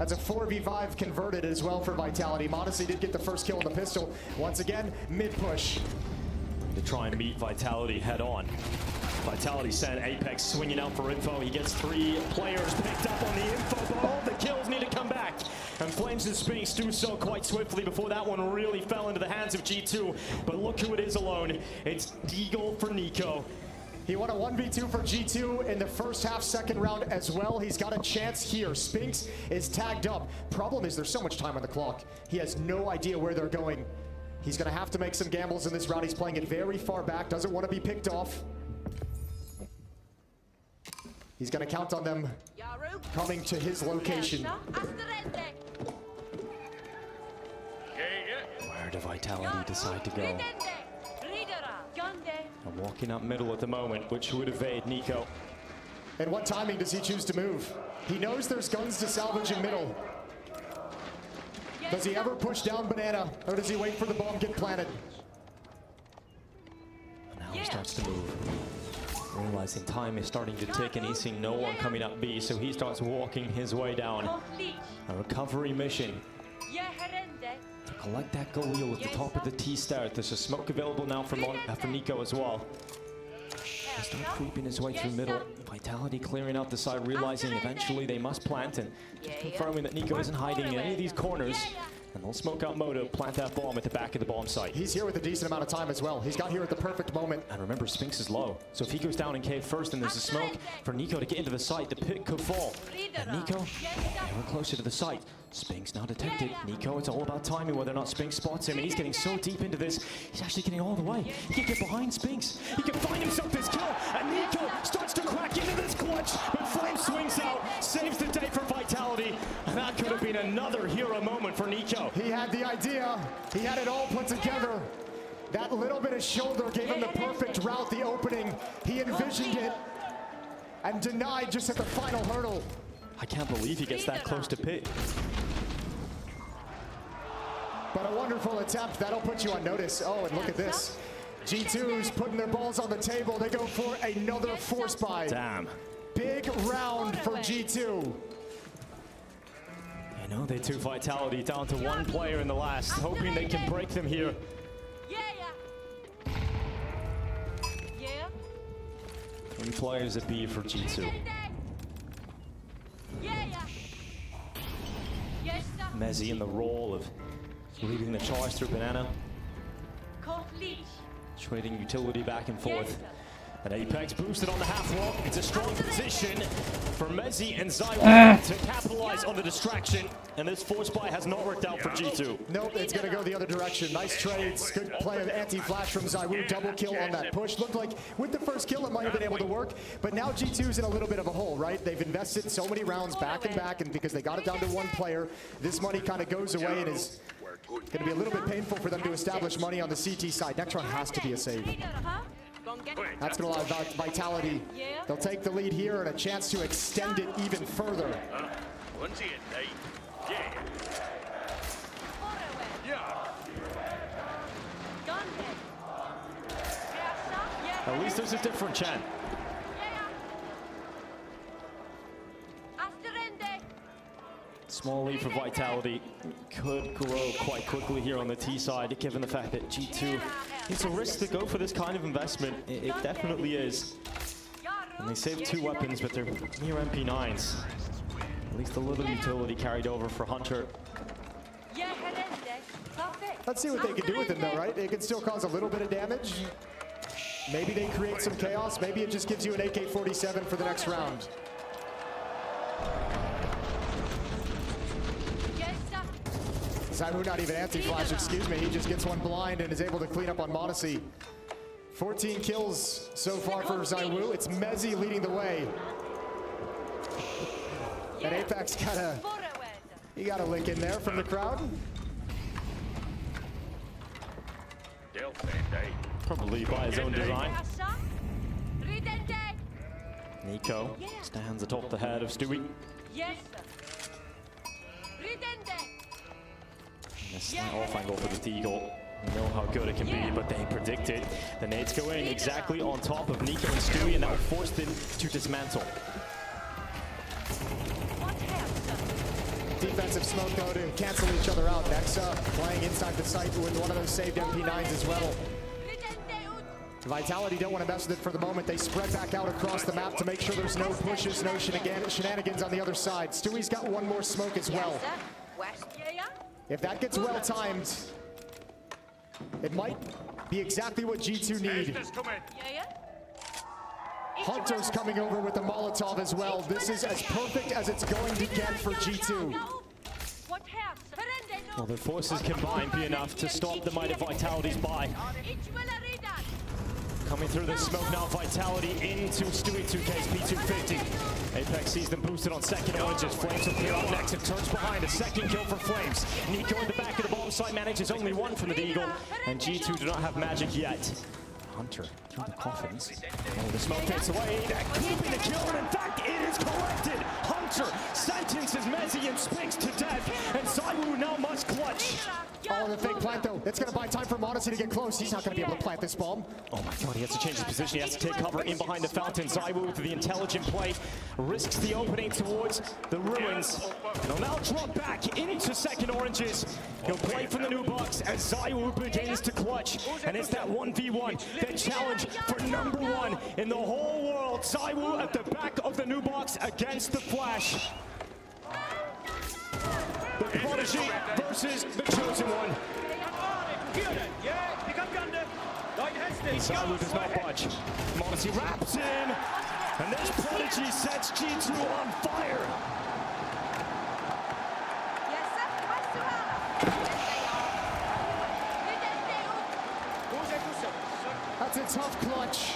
That's a 4v5 converted as well for Vitality. Modesty did get the first kill on the pistol. Once again, mid-push. To try and meet Vitality head on. Vitality sent Apex swinging out for info. He gets 3 players picked up on the info, but all the kills need to come back. And Flames and Spinks do so quite swiftly before that one really fell into the hands of G2. But look who it is alone. It's Deagle for Nico. He won a 1v2 for G2 in the first half, second round as well. He's got a chance here. Spinks is tagged up. Problem is there's so much time on the clock. He has no idea where they're going. He's gonna have to make some gambles in this round. He's playing it very far back, doesn't want to be picked off. He's gonna count on them coming to his location. Where do Vitality decide to go? I'm walking up middle at the moment, which would evade Nico. And what timing does he choose to move? He knows there's guns to salvage in middle. Does he ever push down Banana, or does he wait for the bomb get planted? Now he starts to move. Realizing time is starting to tick and he's seeing no one coming up B, so he starts walking his way down. A recovery mission. To collect that Galil at the top of the T-start. There's a smoke available now for Nico as well. He'll start creeping his way through middle. Vitality clearing out the side, realizing eventually they must plant, and just confirming that Nico isn't hiding in any of these corners. And they'll smoke out Moto, plant that bomb at the back of the bomb site. He's here with a decent amount of time as well. He's got here at the perfect moment. And remember, Spinks is low. So if he goes down in cave first and there's a smoke for Nico to get into the site, the pick could fall. And Nico, ever closer to the site. Spinks now detected. Nico, it's all about timing whether or not Spinks spots him. And he's getting so deep into this, he's actually getting all the way. He can get behind Spinks. He can find himself this kill. And Nico starts to crack into this clutch. But Flame swings out, saves the day for Vitality. And that could have been another hero moment for Nico. He had the idea. He had it all put together. That little bit of shoulder gave him the perfect route, the opening. He envisioned it and denied just at the final hurdle. I can't believe he gets that close to pit. But a wonderful attempt. That'll put you on notice. Oh, and look at this. G2's putting their balls on the table. They go for another force buy. Damn. Big round for G2. You know, they took Vitality down to 1 player in the last, hoping they can break them here. 3 players at B for G2. Mezzi in the role of leading the charge through Banana. Trading utility back and forth. And Apex boosted on the half wall. It's a strong position for Mezzi and Zywoo to capitalize on the distraction. And this force buy has not worked out for G2. Nope, it's going to go the other direction. Nice trades. Good play of anti-flash from Zywoo. Double kill on that push. Looked like with the first kill it might have been able to work. But now G2's in a little bit of a hole, right? They've invested so many rounds back, and because they got it down to 1 player, this money kind of goes away and is going to be a little bit painful for them to establish money on the CT side. Next round has to be a save. That's going to allow Vitality. They'll take the lead here and a chance to extend it even further. At least there's a different chant. Small lead for Vitality. Could grow quite quickly here on the T side, given the fact that G2, it's a risk to go for this kind of investment. It definitely is. And they saved 2 weapons, but they're near MP9s. At least a little utility carried over for Hunter. Let's see what they can do with him though, right? They can still cause a little bit of damage. Maybe they create some chaos. Maybe it just gives you an AK-47 for the next round. Zywoo not even anti-flash, excuse me. He just gets 1 blind and is able to clean up on Modesty. 14 kills so far for Zywoo. It's Mezzi leading the way. And Apex he got a lick in there from the crowd. Probably by his own design. Nico stands atop the head of Stewie. And a slight off angle for the Deagle. We know how good it can be, but they predicted the nades go in exactly on top of Nico and Stewie, and that will force them to dismantle. defensive smoke, though, to cancel each other out. Nexa playing inside the site with one of those saved MP9s as well. Vitality don't want to mess with it for the moment. They spread back out across the map to make sure there's no pushes, no shenanigans on the other side. Stewie's got one more smoke as well. If that gets well timed, it might be exactly what G2 need. Hunter's coming over with the Molotov as well. This is as perfect as it's going to get for G2. Well, their forces combined be enough to stop the might of Vitality's buy. Coming through the smoke now, Vitality into Stewie 2K's P250. Apex sees them boosted on second oranges. Flames will clear out next. It turns behind. A second kill for Flames. Nico in the back of the bomb site manages only one from the Deagle. And G2 do not have magic yet. Hunter through the coffins. Oh, the smoke takes away. That could be the kill, and in fact, it is collected. Hunter sentences Mezzi and Spinks to death, and ZywOo now must clutch. Oh, the fake plant, though. It's going to buy time for Modesty to get close. He's not going to be able to plant this bomb. Oh my god, he has to change his position. He has to take cover in behind the fountain. ZywOo with the intelligent play risks the opening towards the ruins. He'll now drop back into second oranges. He'll play from the new box as ZywOo begins to clutch. And it's that 1v1, that challenge for #1 in the whole world. ZywOo at the back of the new box against the Flash. The Prodigy versus the Chosen One. ZywOo does not budge. Modesty wraps in, and this Prodigy sets G2 on fire. That's a tough clutch.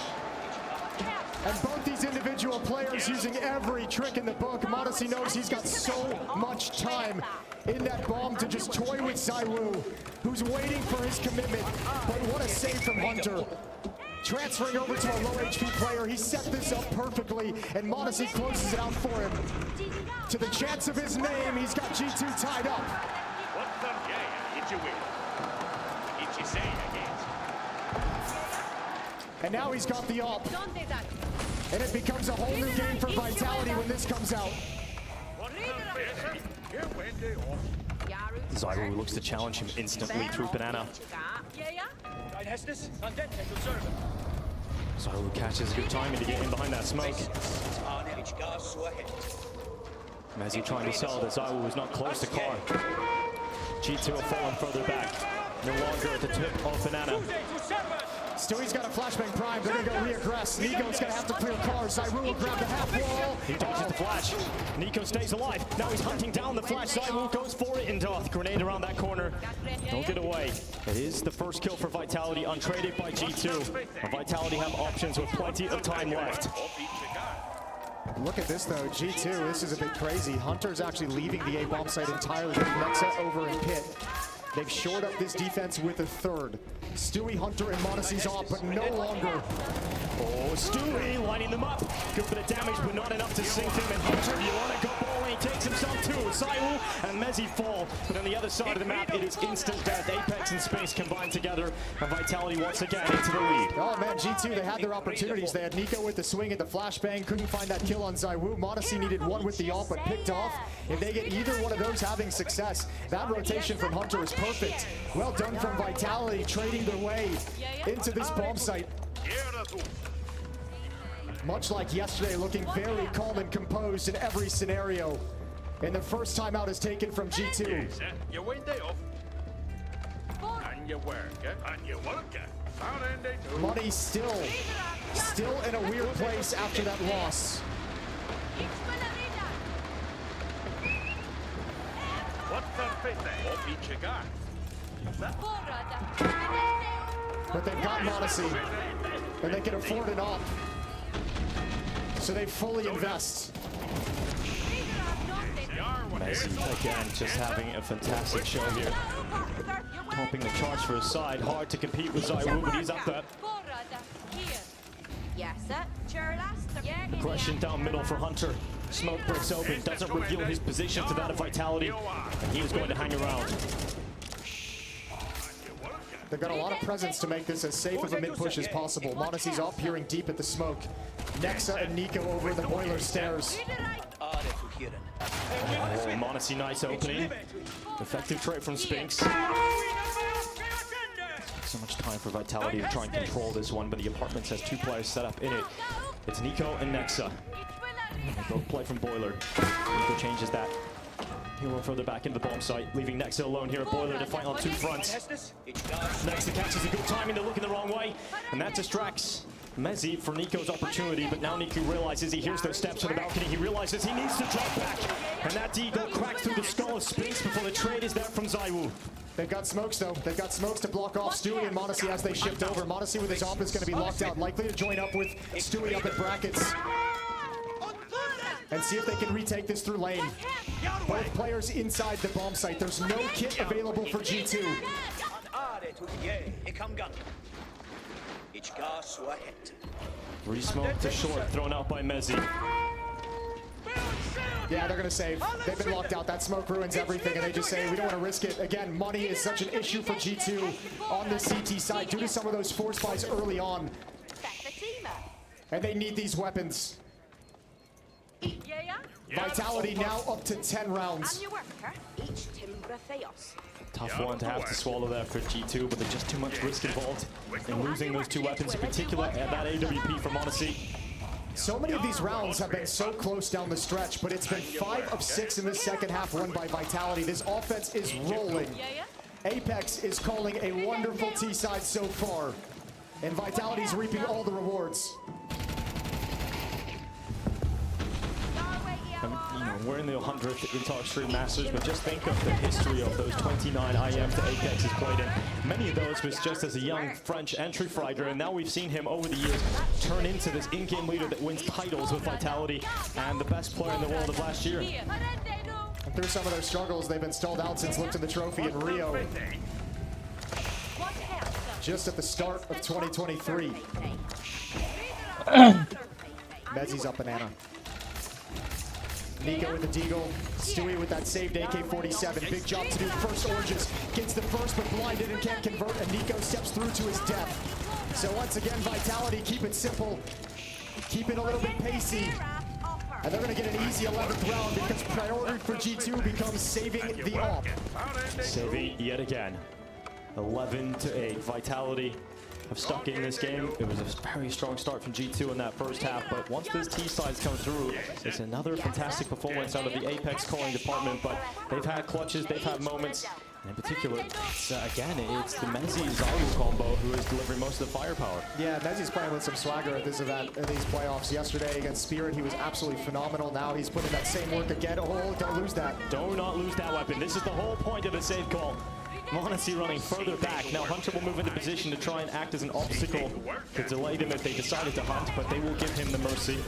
And both these individual players using every trick in the book. Modesty knows he's got so much time in that bomb to just toy with ZywOo, who's waiting for his commitment. But what a save from Hunter. Transferring over to a low HP player, he set this up perfectly, and Modesty closes it out for him. To the chance of his name, he's got G2 tied up. And now he's got the AWP. And it becomes a whole new game for Vitality when this comes out. ZywOo looks to challenge him instantly through Banana. ZywOo catches good timing to get in behind that smoke. Mezzi trying to sell that ZywOo was not close to car. G2 have fallen further back. No longer at the tip of Banana. Stewie's got a flashbang prime. They're going to go re-aggress. Nico's going to have to clear cars. ZywOo will grab the half wall. He dodges the flash. Nico stays alive. Now he's hunting down the flash. ZywOo goes for it in Doth. Grenade around that corner. Don't get away. It is the first kill for Vitality, untraded by G2. And Vitality have options with plenty of time left. Look at this, though. G2, this is a bit crazy. Hunter's actually leaving the A bomb site entirely with Nexa over in pit. They've shored up this defense with a third. Stewie, Hunter, and Modesty's off, but no longer. Oh, Stewie lining them up. Good bit of damage, but not enough to sink him. And Hunter, you want to go bowling, he takes himself too. ZywOo and Mezzi fall. But on the other side of the map, it is instant death. Apex and Space combined together. And Vitality once again into the lead. Oh man, G2, they had their opportunities. They had Nico with the swing at the flashbang. Couldn't find that kill on ZywOo. Modesty needed one with the AWP, but picked off. If they get either one of those having success, that rotation from Hunter is perfect. Well done from Vitality, trading their way into this bomb site. Much like yesterday, looking very calm and composed in every scenario. And the first time out is taken from G2. Money still in a weird place after that loss. But they've got Modesty, and they can afford an AWP. So they fully invest. Mezzi again just having a fantastic show here. Topping the charts for his side. Hard to compete with ZywOo, but he's up there. Question down middle for Hunter. Smoke breaks open, doesn't reveal his position to that of Vitality, and he is going to hang around. They've got a lot of presence to make this as safe of a mid-push as possible. Modesty's up, peering deep at the smoke. Nexa and Nico over the boiler stairs. Oh, Monacy, nice opening. Effective trade from Spinks. So much time for Vitality to try and control this one, but the Apartments has two players set up in it. It's Nico and Nexa. They both play from Boiler. Nico changes that. He'll run further back into the bomb site, leaving Nexa alone here at Boiler to fight on two fronts. Nexa catches a good timing, they're looking the wrong way, and that distracts Mezzi for Nico's opportunity, but now Nico realizes he hears those steps on the balcony. He realizes he needs to drop back, and that deagle cracks through the skull of Spinks before the trade is there from ZywOo. They've got smokes though. They've got smokes to block off Stewie and Monacy as they shift over. Monacy with his op is going to be locked out, likely to join up with Stewie up at brackets. And see if they can retake this through lane. Both players inside the bomb site. There's no kit available for G2. Re-smoke to short, thrown out by Mezzi. Yeah, they're going to save. They've been locked out. That smoke ruins everything, and they just say, we don't want to risk it. Again, money is such an issue for G2 on the CT side due to some of those force buys early on. And they need these weapons. Vitality now up to 10 rounds. Tough one to have to swallow there for G2, but there's just too much risk involved in losing those two weapons, in particular that AWP from Monacy. So many of these rounds have been so close down the stretch, but it's been 5 of 6 in the second half won by Vitality. This offense is rolling. Apex is calling a wonderful T-side so far, and Vitality's reaping all the rewards. We're in the 100th in TalkStream Masters, but just think of the history of those 29 IMs that Apex has played in. Many of those was just as a young French entry fighter, and now we've seen him over the years turn into this in-game leader that wins titles with Vitality and the best player in the world of last year. And through some of their struggles, they've been stalled out since lifting the trophy in Rio. Just at the start of 2023. Mezzi's up banana. Nico with the deagle, Stewie with that saved AK-47. Big job to do. First Oranges gets the first, but blinded and can't convert, and Nico steps through to his death. So once again, Vitality keep it simple, keep it a little bit pacey, and they're going to get an easy 11th round because priority for G2 becomes saving the op. Saving yet again. 11-8. Vitality have stuck in this game. It was a very strong start from G2 in that first half, but once those T-sides come through, it's another fantastic performance out of the Apex calling department, but they've had clutches, they've had moments, and in particular, it's the Mezzi-ZywOo combo who is delivering most of the firepower. Yeah, Mezzi's playing with some swagger at this event, in these playoffs. Yesterday against Spirit, he was absolutely phenomenal. Now he's putting that same work again. Oh, don't lose that. Do not lose that weapon. This is the whole point of the save call. Monacy running further back. Now Hunter will move into position to try and act as an obstacle to delay them if they decided to hunt, but they will give him the mercy.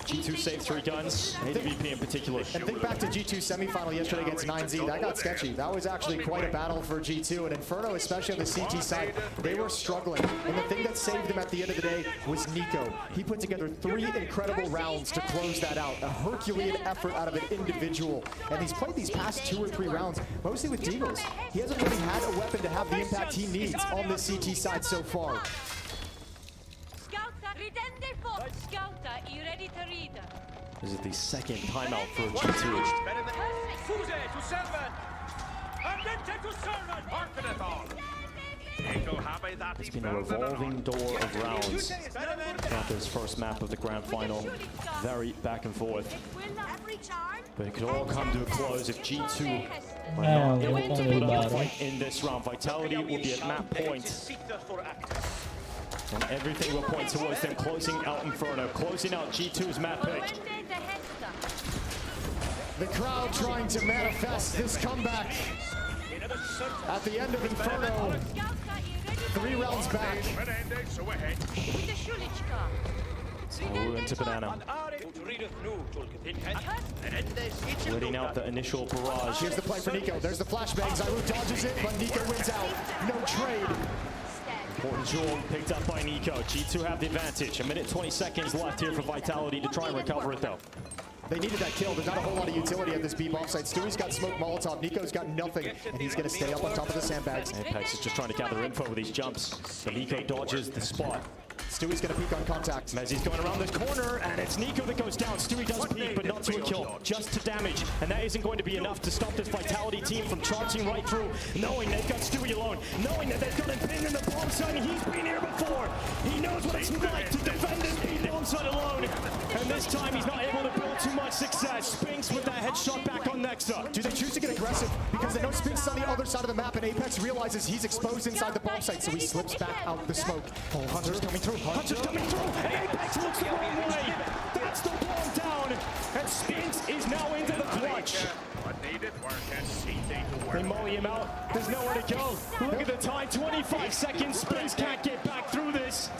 G2 saved 3 guns, AWP in particular. And think back to G2 semifinal yesterday against 9Z. That got sketchy. That was actually quite a battle for G2. And Inferno, especially on the CT side, they were struggling. And the thing that saved them at the end of the day was Nico. He put together 3 incredible rounds to close that out. A Herculean effort out of an individual. And he's played these past 2 or 3 rounds, mostly with deagles. He hasn't really had a weapon to have the impact he needs on the CT side so far. This is the second timeout for G2. It's been a revolving door of rounds throughout this first map of the grand final. Very back and forth. But it could all come to a close if G2 are not able to put up a fight in this round. Vitality will be at map point. And everything will point towards them closing out Inferno, closing out G2's map pick. The crowd trying to manifest this comeback at the end of Inferno. 3 rounds back. ZywOo into banana. Waiting out the initial barrage. Here's the play for Nico. There's the flashbang. ZywOo dodges it, but Nico wins out. No trade. Important jewel picked up by Nico. G2 have the advantage. 1:20 seconds left here for Vitality to try and recover it though. They needed that kill. There's not a whole lot of utility at this B bomb site. Stewie's got smoke Molotov. Nico's got nothing, and he's going to stay up on top of the sandbags. Apex is just trying to gather info with these jumps. But Nico dodges the spot. Stewie's gonna peek on contact. Mezzi's going around this corner, and it's Nico that goes down. Stewie does peek, but not to a kill, just to damage. And that isn't going to be enough to stop this Vitality team from charging right through, knowing they've got Stewie alone, knowing that they've got him pinned in the bomb site, and he's been here before. He knows what it's like to defend this bomb site alone. And this time, he's not able to build too much success. Spinks with that headshot back on Nexa. Do they choose to get aggressive? Because they know Spinks is on the other side of the map, and Apex realizes he's exposed inside the bomb site, so he slips back out the smoke. Oh, Hunter's coming through. Hunter's coming through. And Apex looks the wrong way. That's the bomb down. And Spinks is now into the clutch. They molly him out. There's nowhere to go. Look at the time. 25 seconds. Spinks can't get back through this.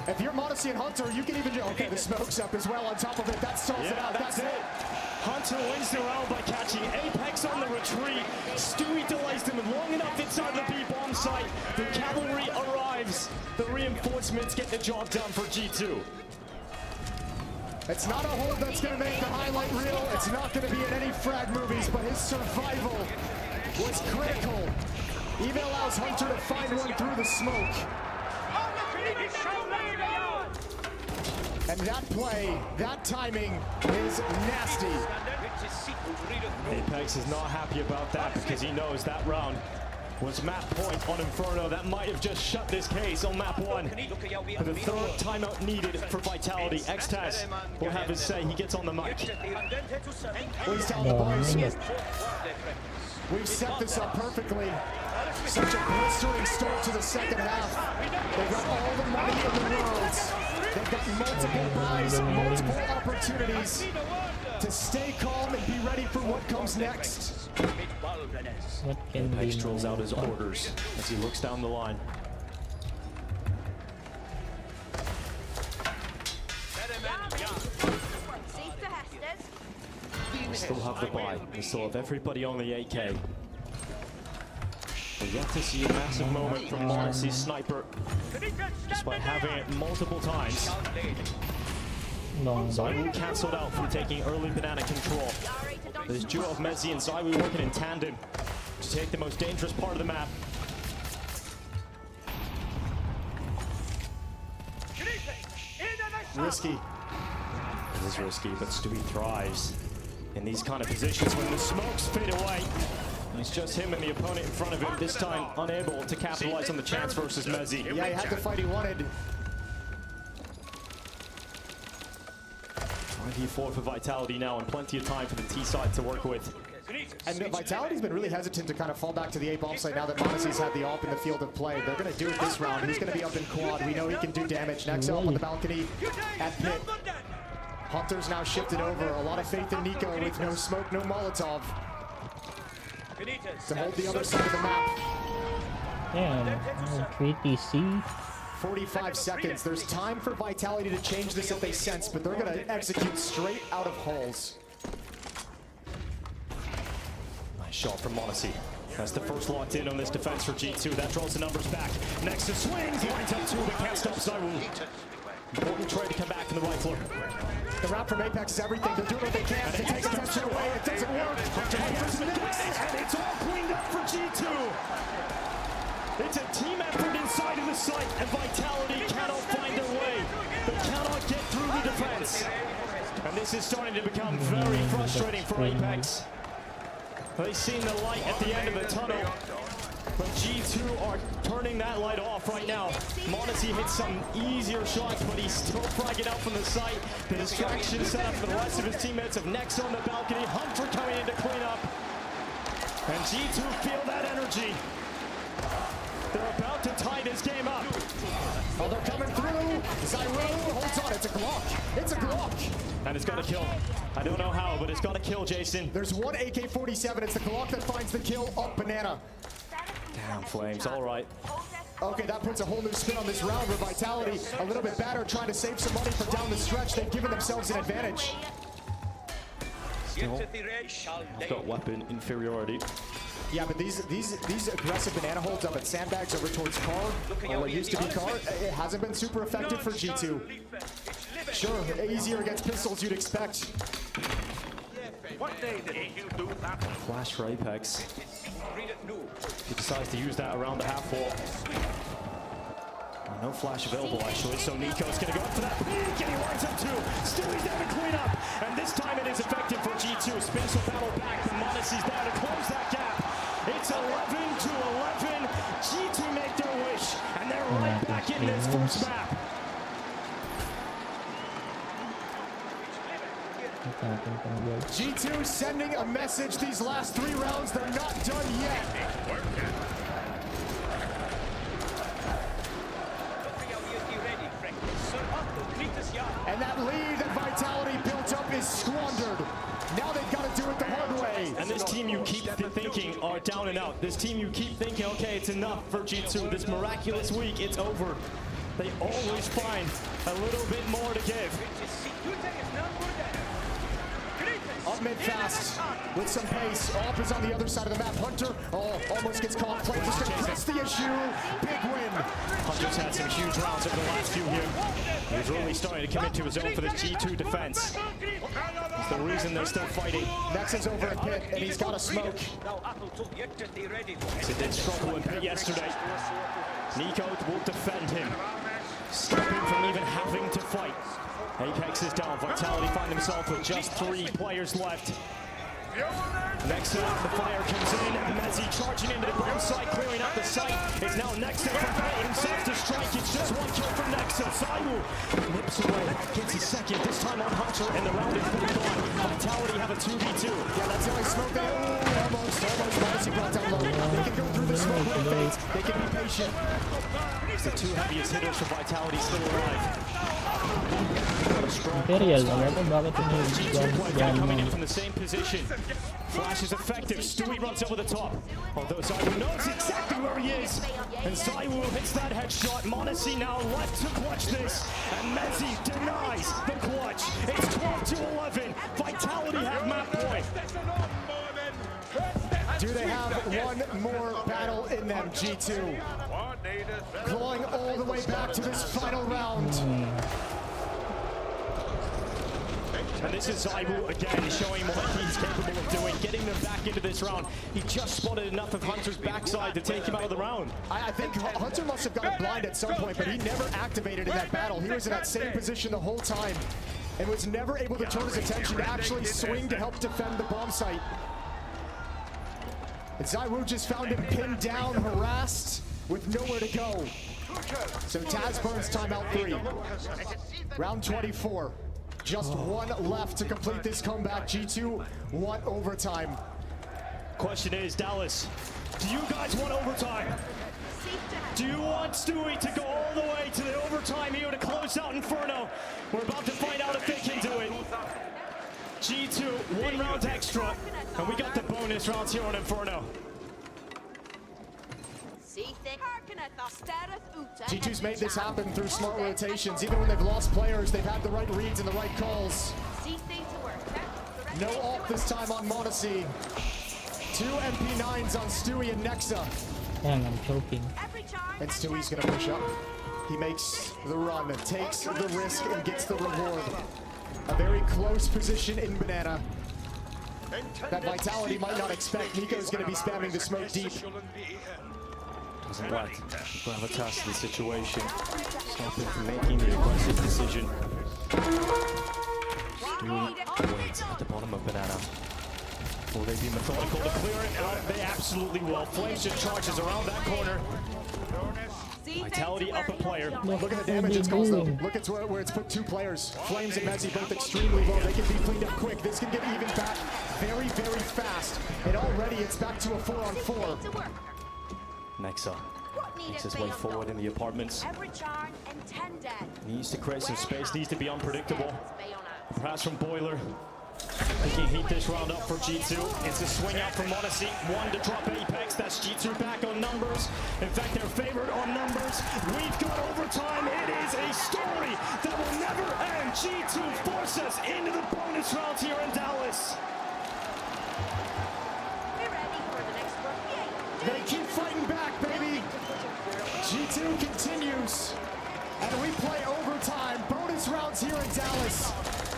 If you're Modesty and Hunter, you can even... Okay, the smoke's up as well on top of it. That solves it out. That's it. Hunter wins the round by catching Apex on the retreat. Stewie delays them long enough inside the B bomb site. The cavalry arrives. The reinforcements get the job done for G2. It's not a hold that's going to make the highlight reel. It's not going to be in any frag movies, but his survival was critical. Even allows Hunter to find one through the smoke. And that play, that timing is nasty. Apex is not happy about that because he knows that round was map point on Inferno. That might have just shut this case on map 1. For the third timeout needed for Vitality. Xtaz will have his say. He gets on the mic. Well, he's telling the boys, we've set this up perfectly. Such a blistering start to the second half. They've got all the money in the world. They've got multiple buys, multiple opportunities to stay calm and be ready for what comes next. Apex drills out his orders as he looks down the line. They still have the buy. They still have everybody on the AK. We're yet to see a massive moment from Monacy's sniper, despite having it multiple times. Zywoo cancelled out from taking early banana control. This duo of Mezzi and Zywoo working in tandem to take the most dangerous part of the map. Risky. It is risky, but Stewie thrives in these kind of positions when the smokes fade away. And it's just him and the opponent in front of him, this time unable to capitalize on the chance versus Mezzi. Yeah, he had the fight he wanted. 5v4 for Vitality now, and plenty of time for the T side to work with. And Vitality's been really hesitant to kind of fall back to the A bomb site now that Monacy's had the AWP in the field of play. They're going to do it this round. He's going to be up in quad. We know he can do damage. Next up on the balcony at pit. Hunter's now shifted over. A lot of faith in Nico with no smoke, no Molotov to hold the other side of the map. Damn, 3DC. 45 seconds. There's time for Vitality to change this if they sense, but they're going to execute straight out of holes. Nice shot from Monacy. That's the first locked in on this defense for G2. That draws the numbers back. Next to swings, lines up two, but can't stop Zywoo. Important try to come back from the rifler. The route from Apex is everything. They're doing what they can to take attention away. It doesn't work. And it's all cleaned up for G2. It's a team effort inside of the site, and Vitality cannot find their way. They cannot get through the defense. And this is starting to become very frustrating for Apex. They've seen the light at the end of the tunnel, but G2 are turning that light off right now. Monacy hits some easier shots, but he's still fragging out from the site. The distraction set up for the rest of his teammates of Next on the balcony. Hunter coming in to clean up. And G2 feel that energy. They're about to tie this game up. Oh, they're coming through. Zywoo holds on. It's a Glock. It's a Glock. And it's got to kill. I don't know how, but it's got to kill, Jason. There's one AK-47. It's the Glock that finds the kill up Banana. Damn, Flames. All right. Okay, that puts a whole new spin on this round where Vitality a little bit better, trying to save some money for down the stretch. They've given themselves an advantage. Still, I've got weapon inferiority. Yeah, but these aggressive banana holds up at sandbags over towards car, or what used to be car, it hasn't been super effective for G2. Sure, easier against pistols you'd expect. Flash for Apex. He decides to use that around the half wall. No flash available, actually, so Nico's going to go up for that peak, and he lines up two. Still, he's there to clean up, and this time it is effective for G2. Spins will battle back, but Modessy's there to close that gap. It's 11-11. G2 make their wish, and they're right back in this first map. G2 sending a message these last 3 rounds. They're not done yet. And that lead that Vitality built up is squandered. Now they've got to do it the hard way. And this team you keep thinking are down and out. This team you keep thinking, okay, it's enough for G2. This miraculous week, it's over. They always find a little bit more to give. Up mid fast with some pace. Off is on the other side of the map. Hunter almost gets caught. Flames just gonna press the issue. Big win. Hunter's had some huge rounds over the last few here. He's really starting to come into his own for this G2 defense. It's the reason they're still fighting. Nexa's over in pit, and he's got a smoke. He did struggle in pit yesterday. Nico will defend him, stop him from even having to fight. Apex is down. Vitality find themselves with just 3 players left. Nexa, the fire comes in. Mezzi charging into the bomb site, clearing out the site. It's now Nexa from Pay himself to strike. It's just 1 kill from Nexa. Zywoo whips away, gets a second, this time on Hunter, and the round is moved on. Vitality have a 2v2. Yeah, that's the only smoke they almost Modesty brought down low. They can go through the smoke when it fades. They can be patient. It's the 2 heaviest hitters for Vitality still alive. Imperial, bakit G2 coming in from the same position. Flash is effective. Stewie runs over the top. Although Zywoo knows exactly where he is. And Zywoo hits that headshot. Modesty now left to clutch this. And Mezzi denies the clutch. It's 12-11. Vitality have map point. Do they have one more battle in them, G2? Clawing all the way back to this final round. And this is Zywoo again, showing what he's capable of doing, getting them back into this round. He just spotted enough of Hunter's backside to take him out of the round. I think Hunter must have gotten blind at some point, but he never activated in that battle. He was in that same position the whole time and was never able to turn his attention to actually swing to help defend the bomb site. And Zywoo just found him pinned down, harassed, with nowhere to go. So Taz burns timeout 3. Round 24. Just 1 left to complete this comeback. G2 want overtime. Question is, Dallas, do you guys want overtime? Do you want Stewie to go all the way to the overtime here to close out Inferno? We're about to find out if they can do it. G2, 1 round extra, and we got the bonus rounds here on Inferno. G2's made this happen through smart rotations. Even when they've lost players, they've had the right reads and the right calls. No ult this time on Modesty. 2 MP9s on Stewie and Nexa. Dang, I'm choking. And Stewie's gonna push up. He makes the run, takes the risk, and gets the reward. A very close position in Banana that Vitality might not expect. Nico's gonna be spamming the smoke deep. Doesn't like gravitas to the situation. Stop him from making the aggressive decision. Stewie waits at the bottom of Banana. Will they be methodical to clear it? They absolutely will. Flames just charges around that corner. Vitality up a player. Look at the damage it's caused though. Look at where it's put 2 players. Flames and Mezzi both extremely low. They can be cleaned up quick. This can get even back very, very fast. And already it's back to a 4-on-4. Nexa makes his way forward in the apartments. Needs to create some space, needs to be unpredictable. Pass from Boiler. They can heat this round up for G2. It's a swing out from Modesty. 1 to drop Apex. That's G2 back on numbers. In fact, they're favored on numbers. We've got overtime. It is a story that will never end. G2 force us into the bonus rounds here in Dallas. They keep fighting back, baby. G2 continues. And we play overtime. Bonus rounds here in Dallas.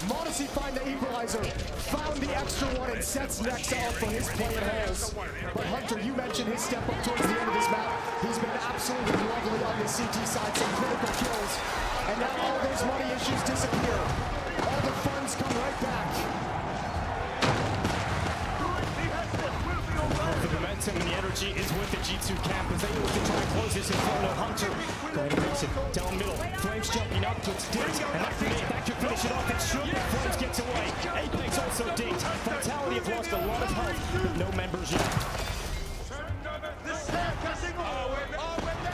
Modesty find the equalizer, found the extra one, and sets Nexa up for his play at holes. But Hunter, you mentioned his step up towards the end of this map. He's been absolutely lovely on the CT side, some critical kills. And now all those money issues disappear. All the funds come right back. The momentum and the energy is with the G2 camp as they look to try and close this Inferno. Hunter going to mix it down middle. Flames jumping up towards Dint, and that could finish it off. It should, but Flames gets away. Apex also dinked. Vitality have lost a lot of health, but no members yet.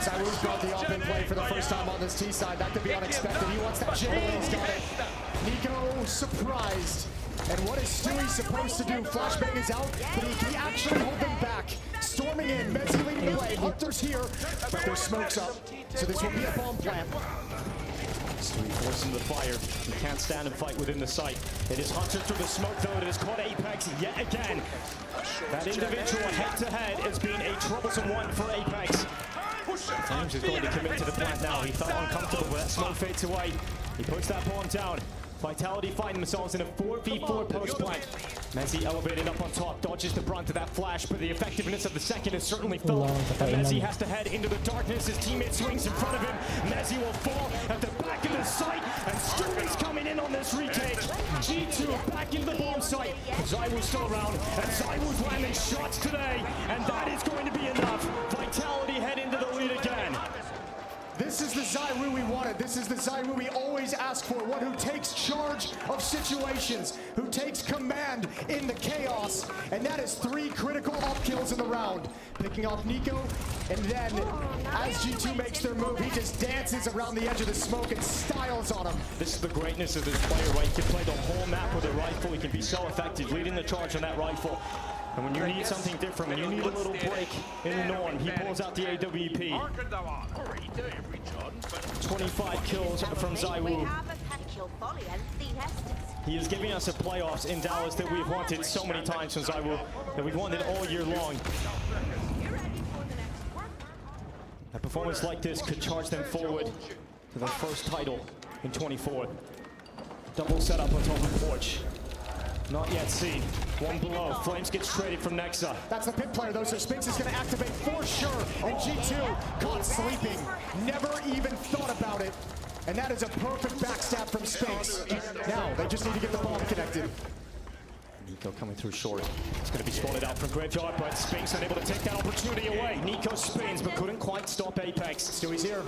Zywoo's brought the up in play for the first time on this T side. That could be unexpected. He wants that jiggle, and he's got it. Nico surprised. And what is Stewie supposed to do? Flashbang is out, but he can actually hold them back. Storming in, Mezzi leading the way. Hunter's here, but there's smokes up. So this will be a bomb plant. Stewie forcing the fire. He can't stand and fight within the site. It is Hunter through the smoke, though. It has caught Apex yet again. That individual head-to-head has been a troublesome one for Apex. Flames is going to commit to the plant now. He felt uncomfortable, but that smoke fades away. He puts that bomb down. Vitality find themselves in a 4v4 post plant. Mezzi elevated up on top, dodges the brunt of that flash, but the effectiveness of the second is certainly felt. Mezzi has to head into the darkness. His teammate swings in front of him. Mezzi will fall at the back of the site, and Stewie's coming in on this retake. G2 back into the bomb site. Zywoo's still around, and Zywoo's landing shots today, and that is going to be enough. Vitality head into the lead again. This is the Zywoo we wanted. This is the Zywoo we always ask for. One who takes charge of situations, who takes command in the chaos. And that is 3 critical up kills in the round. Picking off Nico, and then as G2 makes their move, he just dances around the edge of the smoke and styles on him. This is the greatness of this player, right? He can play the whole map with a rifle. He can be so effective, leading the charge on that rifle. And when you need something different, when you need a little break in the norm, he pulls out the AWP. 25 kills from Zywoo. He is giving us a playoffs in Dallas that we've wanted so many times from Zywoo, that we've wanted all year long. A performance like this could charge them forward to their first title in 24. Double setup on top of the porch. Not yet seen. One below. Flames gets traded from Nexa. That's the pit player though, so Spinks is going to activate for sure. And G2 caught sleeping. Never even thought about it. And that is a perfect backstab from Spinks. Now, they just need to get the bomb connected. Nico coming through short. It's going to be spotted out from Graveyard, but Spinks unable to take that opportunity away. Nico spins, but couldn't quite stop Apex. Stewie's here.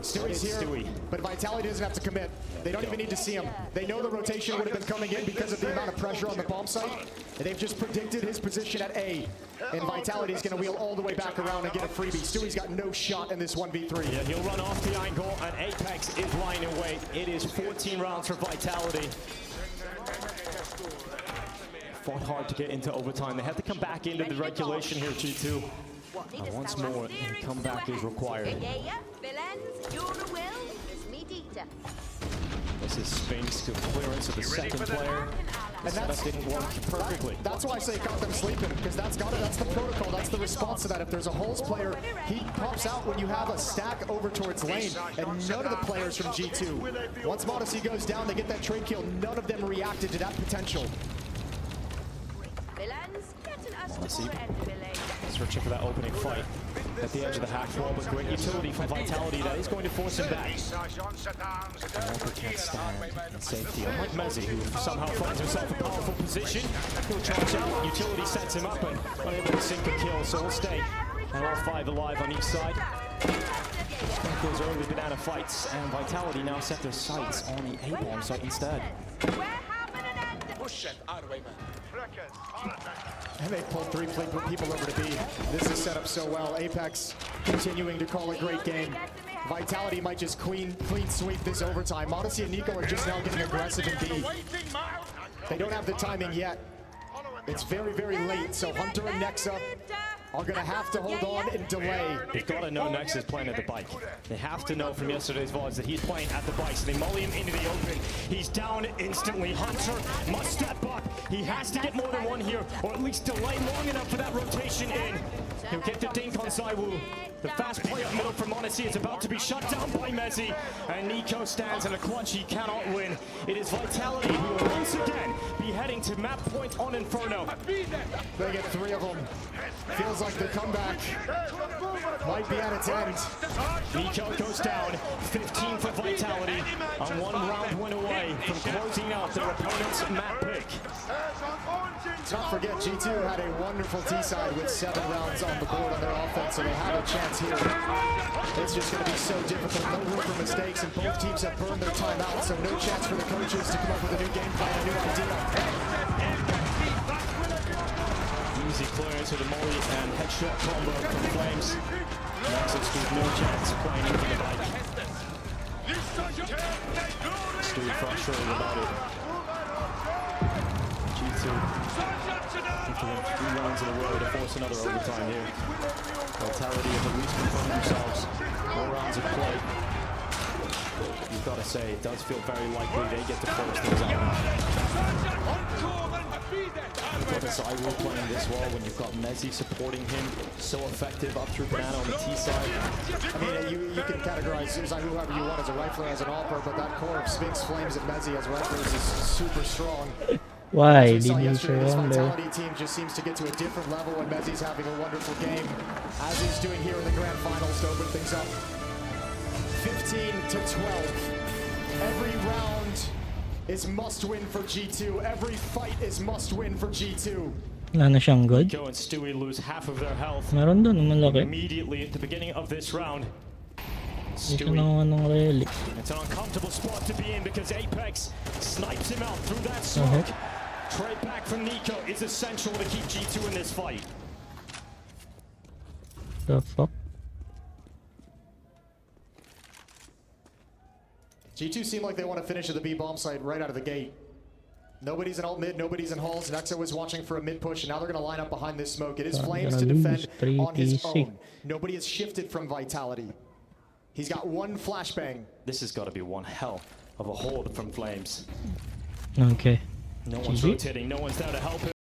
Stewie's here, but Vitality doesn't have to commit. They don't even need to see him. They know the rotation would have been coming in because of the amount of pressure on the bomb site. And they've just predicted his position at A. And Vitality is going to wheel all the way back around and get a freebie. Stewie's got no shot in this 1v3. Yeah, he'll run off the angle, and Apex is lying in wait. It is 14 rounds for Vitality. Fought hard to get into overtime. They had to come back into the regulation here, G2. Once more, a comeback is required. This is Spinks to clearance of the second player. And that didn't work perfectly. That's why I say caught them sleeping, because that's the protocol, that's the response to that. If there's a holes player, he pops out when you have a stack over towards lane, and none of the players from G2. Once Modesty goes down, they get that trade kill. None of them reacted to that potential. Searching for that opening fight at the edge of the hack wall, but great utility from Vitality that is going to force him back. Walker can't stand in safety. Unlike Mezzi, who somehow finds himself in a powerful position, he'll charge out. Utility sets him up and unable to sink a kill, so we'll stay. And all 5 alive on each side. Those early banana fights, and Vitality now set their sights on the A-bomb site instead. And they pulled 3 people over to B. This is set up so well. Apex continuing to call a great game. Vitality might just clean sweep this overtime. Modesty and Nico are just now getting aggressive in B. They don't have the timing yet. It's very, very late, so Hunter and Nexa are going to have to hold on and delay. They've got to know Nexa's playing at the bike. They have to know from yesterday's VODs that he's playing at the bike, so they molly him into the open. He's down instantly. Hunter must step up. He has to get more than one here, or at least delay long enough for that rotation in. He'll get the dink on Zywoo. The fast play up middle from Odyssey is about to be shut down by Mezzi. And Nico stands in a clutch he cannot win. It is Vitality who will once again be heading to map point on Inferno. They get 3 of them. Feels like the comeback might be at its end. Nico goes down, 15 for Vitality, and 1 round win away from closing out their opponent's map pick. Let's not forget, G2 had a wonderful T-side with 7 rounds on the board on their offense, so they had a chance here. It's just going to be so difficult, no room for mistakes, and both teams have burned their time out, so no chance for the coaches to come up with a new game plan, a new idea. Easy clearance with a molly and headshot combo from Flames. Nexus with no chance of playing into the bike. Stu frustrated about it. G2 to win 3 rounds in a row to force another overtime here. Vitality have at least confirmed themselves. 4 rounds of play. You've got to say, it does feel very likely they get to close things out. You've got Zywoo playing this well when you've got Mezzi supporting him, so effective up through Banana on the T side. I mean, you can categorize Zywoo however you want, as a rifler, as an AWPer, but that core of Sphinx, Flames, and Mezzi as riflers is super strong. Why As we did saw you yesterday, this surrender? Vitality team just seems to get to a different level when Mezzi's having a wonderful game, as he's doing here in the grand finals to open things up. 15 to 12. Every round is must-win for G2. Every fight is must-win for G2. Wala na siyang good. Nico and Stewie lose half of their health Meron doon, malaki. immediately at the beginning of this round. Hindi siya Stewie, nakuha ng relic. it's an uncomfortable spot to be in because Apex snipes him out through that smoke. Trade back from Nico is essential to keep G2 in this fight. The fuck? G2 seem like they want to finish at the B bomb site right out of the gate. Nobody's in alt mid, nobody's in halls. Nexo is watching for a mid push, and now they're going to line up behind this smoke. It is Flames to defend on his own. Nobody has shifted from Vitality. He's got 1 flashbang. This has got to be one hell of a hold from Flames. Okay. No one's GG. rotating, no one's there to help him.